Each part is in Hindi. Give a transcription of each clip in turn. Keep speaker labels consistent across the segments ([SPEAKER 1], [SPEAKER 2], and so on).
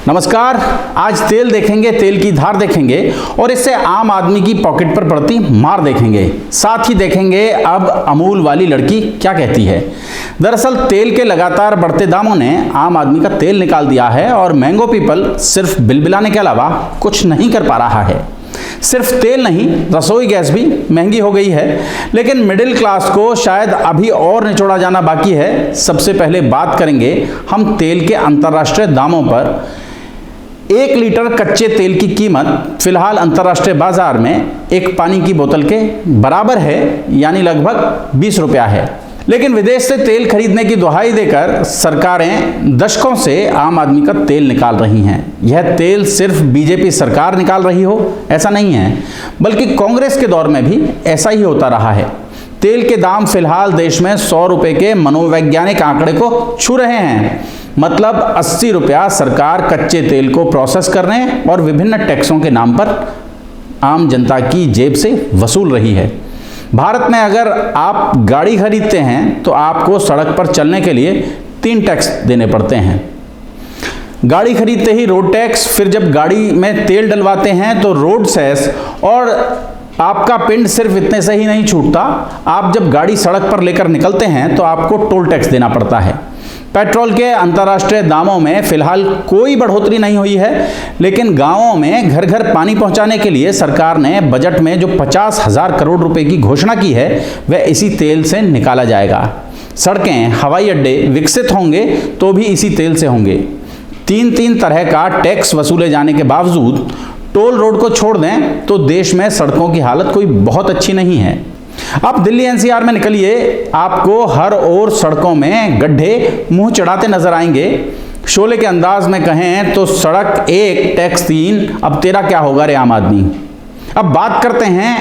[SPEAKER 1] नमस्कार। आज तेल देखेंगे, तेल की धार देखेंगे और इससे आम आदमी की पॉकेट पर पड़ती मार देखेंगे। साथ ही देखेंगे अब अमूल वाली लड़की क्या कहती है। दरअसल तेल के लगातार बढ़ते दामों ने आम आदमी का तेल निकाल दिया है और मैंगो पीपल सिर्फ बिलबिलाने के अलावा कुछ नहीं कर पा रहा है। सिर्फ तेल नहीं, रसोई गैस भी महंगी हो गई है, लेकिन मिडिल क्लास को शायद अभी और निचोड़ा जाना बाकी है। सबसे पहले बात करेंगे हम तेल के अंतर्राष्ट्रीय दामों पर। 1 लीटर कच्चे तेल की कीमत फिलहाल अंतर्राष्ट्रीय बाजार में एक पानी की बोतल के बराबर है, यानी लगभग 20 रुपया है। लेकिन विदेश से तेल खरीदने की दुहाई देकर सरकारें दशकों से आम आदमी का तेल निकाल रही हैं। यह तेल सिर्फ बीजेपी सरकार निकाल रही हो ऐसा नहीं है, बल्कि कांग्रेस के दौर में भी ऐसा ही होता रहा है। तेल के दाम फिलहाल देश में 100 रुपए के मनोवैज्ञानिक आंकड़े को छू रहे हैं। मतलब 80 रुपया सरकार कच्चे तेल को प्रोसेस करने और विभिन्न टैक्सों के नाम पर आम जनता की जेब से वसूल रही है। भारत में अगर आप गाड़ी खरीदते हैं तो आपको सड़क पर चलने के लिए 3 टैक्स देने पड़ते हैं। गाड़ी खरीदते ही रोड टैक्स, फिर जब गाड़ी में तेल डलवाते हैं तो रोड सेस, और आपका पिंड सिर्फ इतने से ही नहीं छूटता, आप जब गाड़ी सड़क पर लेकर निकलते हैं तो आपको टोल टैक्स देना पड़ता है। पेट्रोल के अंतर्राष्ट्रीय दामों में फिलहाल कोई बढ़ोतरी नहीं हुई है, लेकिन गांवों में घर घर पानी पहुंचाने के लिए सरकार ने बजट में जो 50,000 करोड़ रुपए की घोषणा की है वह इसी तेल से निकाला जाएगा। सड़कें, हवाई अड्डे विकसित होंगे तो भी इसी तेल से होंगे। 3 तरह का टैक्स वसूले जाने के बावजूद टोल रोड को छोड़ दें तो देश में सड़कों की हालत कोई बहुत अच्छी नहीं है। आप दिल्ली एनसीआर में निकलिए, आपको हर ओर सड़कों में गड्ढे मुंह चढ़ाते नजर आएंगे। शोले के अंदाज में कहें तो सड़क 1 टैक्स 3, अब तेरा क्या होगा रे आम आदमी। अब बात करते हैं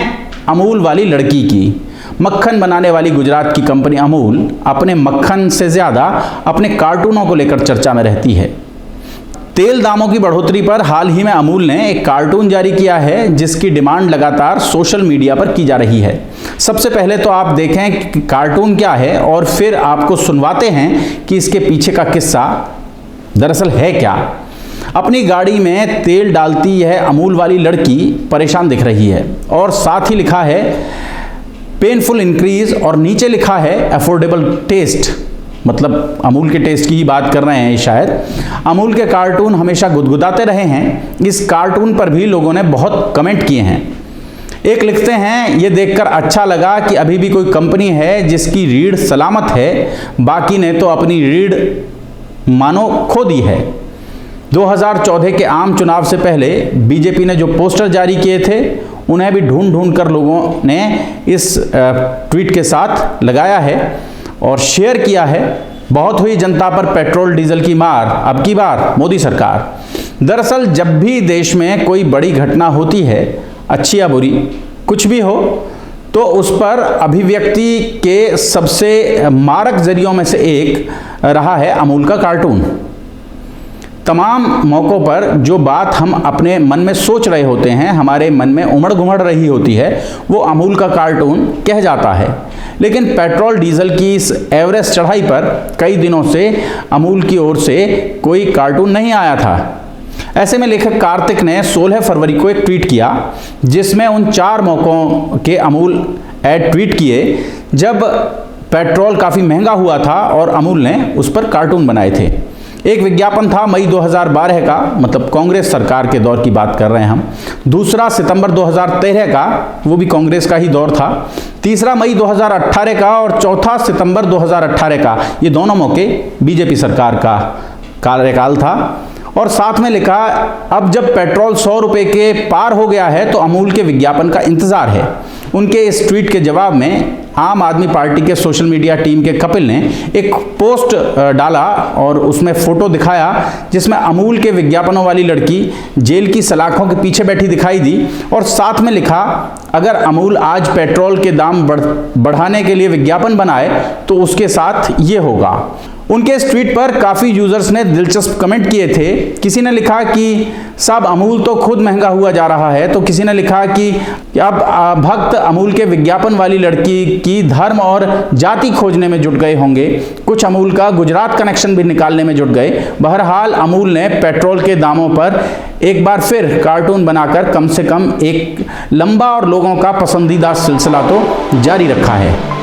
[SPEAKER 1] अमूल वाली लड़की की। मक्खन बनाने वाली गुजरात की कंपनी अमूल अपने मक्खन से ज्यादा अपने कार्टूनों को लेकर चर्चा में रहती है। तेल दामों की बढ़ोतरी पर हाल ही में अमूल ने एक कार्टून जारी किया है जिसकी डिमांड लगातार सोशल मीडिया पर की जा रही है। सबसे पहले तो आप देखें कि कार्टून क्या है और फिर आपको सुनवाते हैं कि इसके पीछे का किस्सा दरअसल है क्या। अपनी गाड़ी में तेल डालती यह अमूल वाली लड़की परेशान दिख रही है और साथ ही लिखा है पेनफुल इंक्रीज और नीचे लिखा है अफोर्डेबल टेस्ट। मतलब अमूल के टेस्ट की ही बात कर रहे हैं शायद। अमूल के कार्टून हमेशा गुदगुदाते रहे हैं। इस कार्टून पर भी लोगों ने बहुत कमेंट किए हैं। एक लिखते हैं, ये देखकर अच्छा लगा कि अभी भी कोई कंपनी है जिसकी रीढ़ सलामत है, बाकी ने तो अपनी रीढ़ मानो खो दी है। 2014 के आम चुनाव से पहले बीजेपी ने जो पोस्टर जारी किए थे उन्हें भी ढूंढ कर लोगों ने इस ट्वीट के साथ लगाया है और शेयर किया है। बहुत हुई जनता पर पेट्रोल डीजल की मार, अब की बार मोदी सरकार। दरअसल जब भी देश में कोई बड़ी घटना होती है, अच्छी या बुरी कुछ भी हो, तो उस पर अभिव्यक्ति के सबसे मारक जरियों में से एक रहा है अमूल का कार्टून। तमाम मौक़ों पर जो बात हम अपने मन में सोच रहे होते हैं, हमारे मन में उमड़ घुमड़ रही होती है, वो अमूल का कार्टून कह जाता है। लेकिन पेट्रोल डीजल की इस एवरेस्ट चढ़ाई पर कई दिनों से अमूल की ओर से कोई कार्टून नहीं आया था। ऐसे में लेखक कार्तिक ने 16 फरवरी को एक ट्वीट किया जिसमें उन 4 मौक़ों के अमूल ऐड ट्वीट किए जब पेट्रोल काफ़ी महंगा हुआ था और अमूल ने उस पर कार्टून बनाए थे। एक विज्ञापन था मई 2012 का, मतलब कांग्रेस सरकार के दौर की बात कर रहे हैं हम। दूसरा सितंबर 2013 का, वो भी कांग्रेस का ही दौर था। तीसरा मई 2018 का और चौथा सितंबर 2018 का, ये दोनों मौके बीजेपी सरकार का कार्यकाल था। और साथ में लिखा, अब जब पेट्रोल 100 रुपये के पार हो गया है तो अमूल के विज्ञापन का इंतजार है। उनके इस ट्वीट के जवाब में आम आदमी पार्टी के सोशल मीडिया टीम के कपिल ने एक पोस्ट डाला और उसमें फोटो दिखाया जिसमें अमूल के विज्ञापनों वाली लड़की जेल की सलाखों के पीछे बैठी दिखाई दी और साथ में लिखा, अगर अमूल आज पेट्रोल के दाम बढ़ाने के लिए विज्ञापन बनाए तो उसके साथ ये होगा। उनके इस ट्वीट पर काफ़ी यूज़र्स ने दिलचस्प कमेंट किए थे। किसी ने लिखा कि साहब अमूल तो खुद महंगा हुआ जा रहा है, तो किसी ने लिखा कि अब भक्त अमूल के विज्ञापन वाली लड़की की धर्म और जाति खोजने में जुट गए होंगे। कुछ अमूल का गुजरात कनेक्शन भी निकालने में जुट गए। बहरहाल अमूल ने पेट्रोल के दामों पर एक बार फिर कार्टून बनाकर कम से कम एक लंबा और लोगों का पसंदीदा सिलसिला तो जारी रखा है।